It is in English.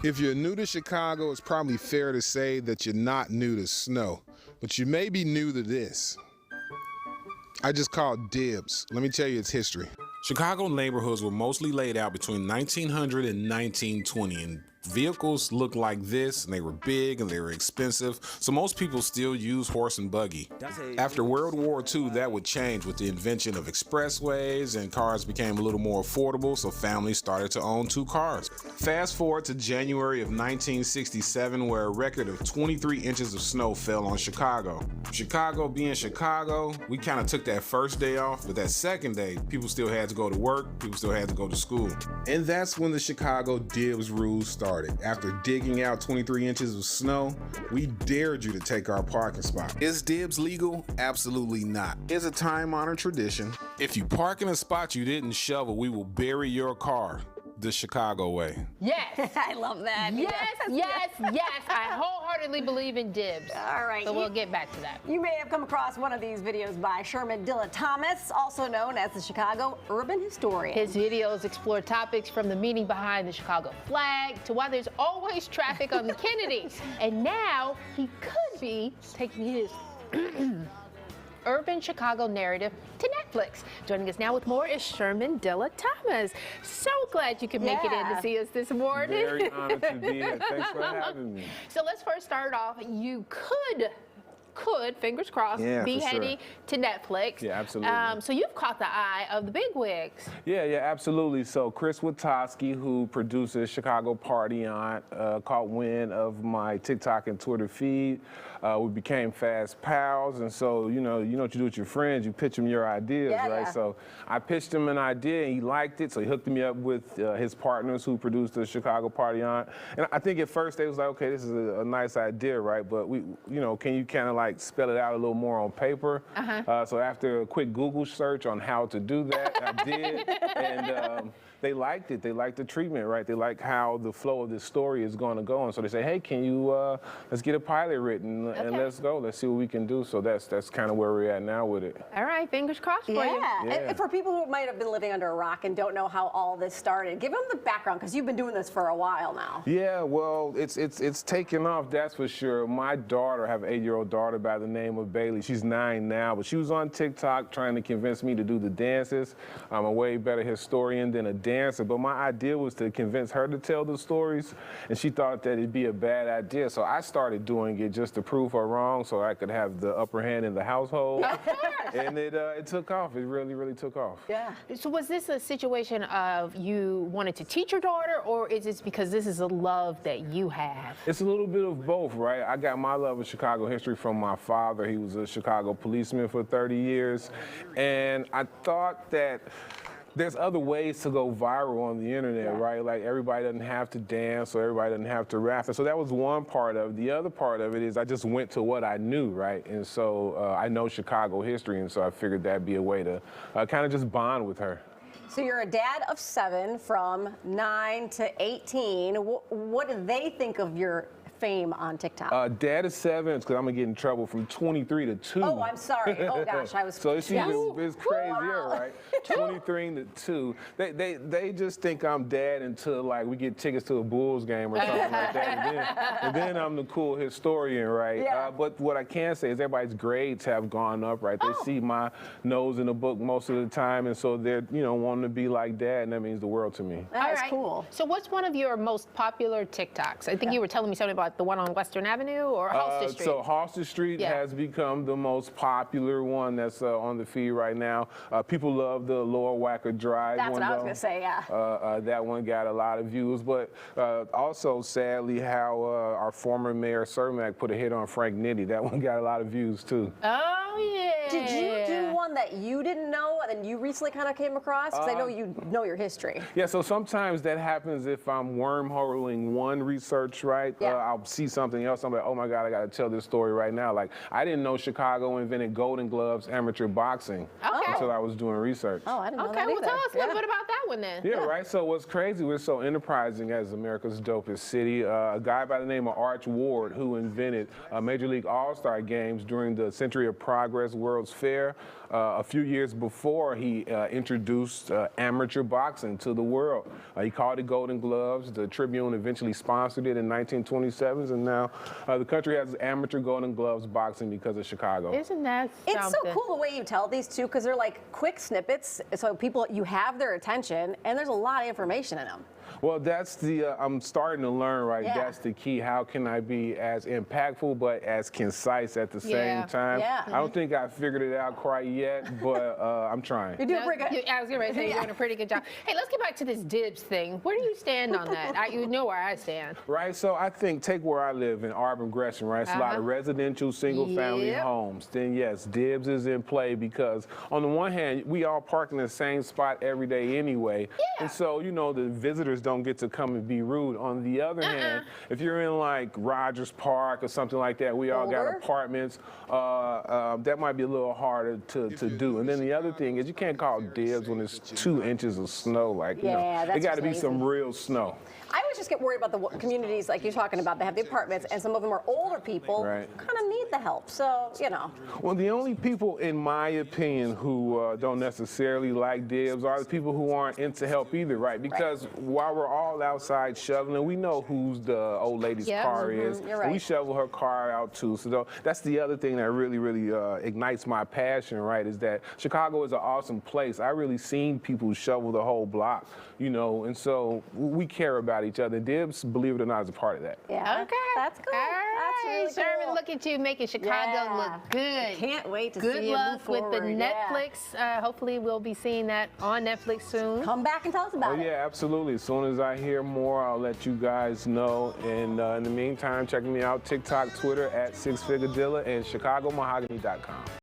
If you're new to Chicago, it's probably fair to say that you're not new to snow, but you may be new to this. I just called dibs. Let me tell you its history. Chicago neighborhoods were mostly laid out between 1900 and 1920, and vehicles looked like this, and they were big and they were expensive, so most people still use horse and buggy. After World War II, that would change with the invention of expressways, and cars became a little more affordable, so families started to own 2 cars. Fast forward to January of 1967, where a record of 23 inches of snow fell on Chicago. Chicago being Chicago, we kind of took that first day off, but that second day, people still had to go to work, people still had to go to school. And that's when the Chicago dibs rules started. After digging out 23 inches of snow, we dared you to take our parking spot. Is dibs legal? Absolutely not. It's a time-honored tradition. If you park in a spot you didn't shovel, we will bury your car. The Chicago way. Yes. I love that. Yes, yes, yes. I wholeheartedly believe in dibs. All right. So we'll get back to that. You may have come across one of these videos by Sherman Dilla Thomas, also known as the Chicago Urban Historian. His videos explore topics from the meaning behind the Chicago flag to why there's always traffic on the Kennedys. And now he could be taking his urban Chicago narrative to Netflix. Joining us now with more is Sherman Dilla Thomas. So glad you could make it in to see us this morning. Very honored to be here. Thanks for having me. So let's first start off. You could, fingers crossed, be heading to Netflix. Yeah, absolutely. So you've caught the eye of the bigwigs. Yeah, absolutely. So Chris Witowski, who produces Chicago Party Aunt, caught wind of my TikTok and Twitter feed. We became fast pals, and so you know what you do with your friends, you pitch them your ideas, right? Yeah. So I pitched him an idea, and he liked it, so he hooked me up with his partners who produced the Chicago Party Aunt. And I think at first they was like, okay, this is a nice idea, right? But can you kind of like spell it out a little more on paper? So after a quick Google search on how to do that, I did, and they liked it. They liked the treatment, right? They like how the flow of this story is going to go. And so they say, hey, can you, let's get a pilot written and let's go. Let's see what we can do. So that's kind of where we're at now with it. All right, fingers crossed for you. Yeah, and for people who might have been living under a rock and don't know how all this started, give them the background, because you've been doing this for a while now. Yeah, well, it's taken off, that's for sure. My daughter, I have an 8-year-old daughter by the name of Bailey. She's 9 now, but she was on TikTok trying to convince me to do the dances. I'm a way better historian than a dancer, but my idea was to convince her to tell the stories, and she thought that it'd be a bad idea. So I started doing it just to prove her wrong, so I could have the upper hand in the household. Of course. And it took off. It really, really took off. Yeah. So was this a situation of you wanted to teach your daughter, or is this because this is a love that you have? It's a little bit of both, right? I got my love of Chicago history from my father. He was a Chicago policeman for 30 years, and I thought that there's other ways to go viral on the internet, right? Like everybody doesn't have to dance or everybody doesn't have to rap. And so that was one part of it. The other part of it is I just went to what I knew, right? And so I know Chicago history, and so I figured that'd be a way to kind of just bond with her. So you're a dad of 7 from 9 to 18. What do they think of your fame on TikTok? Dad is 7, because I'm gonna get in trouble, from 23 to 2. Oh, I'm sorry. Oh gosh, I was. So it's it's crazier, right? 23 to 2. They just think I'm dad until like we get tickets to a Bulls game or something like that, and then I'm the cool historian, right? Yeah. But what I can say is everybody's grades have gone up, right? They see my nose in the book most of the time, and so they're wanting to be like dad, and that means the world to me. That's cool. So what's one of your most popular TikToks? I think you were telling me something about the one on Western Avenue or Halsted Street? So Halsted Street has become the most popular one that's on the feed right now. People love the Lower Wacker Drive That's one. What I was going to say, yeah. That one got a lot of views, but also sadly how our former mayor Cermak put a hit on Frank Nitti. That one got a lot of views too. Oh yeah. Did you do one that you didn't know and you recently kind of came across? Because I know you know your history. Yeah, so sometimes that happens if I'm wormholing one research, right? I'll see something else, I'm like, oh my God, I got to tell this story right now. Like, I didn't know Chicago invented Golden Gloves amateur boxing until I was doing research. Oh, I didn't know that well either. tell us a little bit about that one then. Yeah, right. So what's crazy, we're so enterprising as America's dopest city. A guy by the name of Arch Ward, who invented Major League All-Star games during the Century of Progress World's Fair, a few years before he introduced amateur boxing to the world. He called it Golden Gloves. The Tribune eventually sponsored it in 1927, and now the country has amateur Golden Gloves boxing because of Chicago. Isn't that something? It's so cool the way you tell these two, because they're like quick snippets, so people, you have their attention, and there's a lot of information in them. Well, that's the, I'm starting to learn, right? Yeah. That's the key. How can I be as impactful but as concise at the same time? Yeah. I don't think I figured it out quite yet, but I'm trying. You're doing pretty good. I was going to say you're doing a pretty good job. Hey, let's get back to this dibs thing. Where do you stand on that? You know where I stand. Right, so I think, take where I live in Auburn, Gresham, right? It's a lot of residential single-family homes. Then yes, dibs is in play because on the one hand, we all park in the same spot every day anyway. And so, you know, the visitors don't get to come and be rude. On the other hand, if you're in like Rogers Park or something like that, we all got apartments, that might be a little harder to do. And then the other thing is you can't call dibs when it's 2 inches of snow. Like, you know, it got to be some real snow. I always just get worried about the communities like you're talking about. They have the apartments, and some of them are older people who kind of need the help. So, you know. Well, the only people, in my opinion, who don't necessarily like dibs are the people who aren't into help either, right? Because while we're all outside shoveling, we know whose the old lady's car is. You're right. We shovel her car out too. So that's the other thing that really, really ignites my passion, right? Is that Chicago is an awesome place. I really seen people shovel the whole block, you know, and so we care about each other. Dibs, believe it or not, is a part of that. Yeah. Okay. That's cool. All right, That's really Sherman, cool. look at you making Chicago look good. Can't wait to Good see luck you move with the forward. Netflix. Hopefully, we'll be seeing that on Netflix soon. Come back and tell us about Oh, it. yeah, absolutely. As soon as I hear more, I'll let you guys know. And in the meantime, check me out, TikTok, Twitter, @SixFigureDilla, and ChicagoMahogany.com.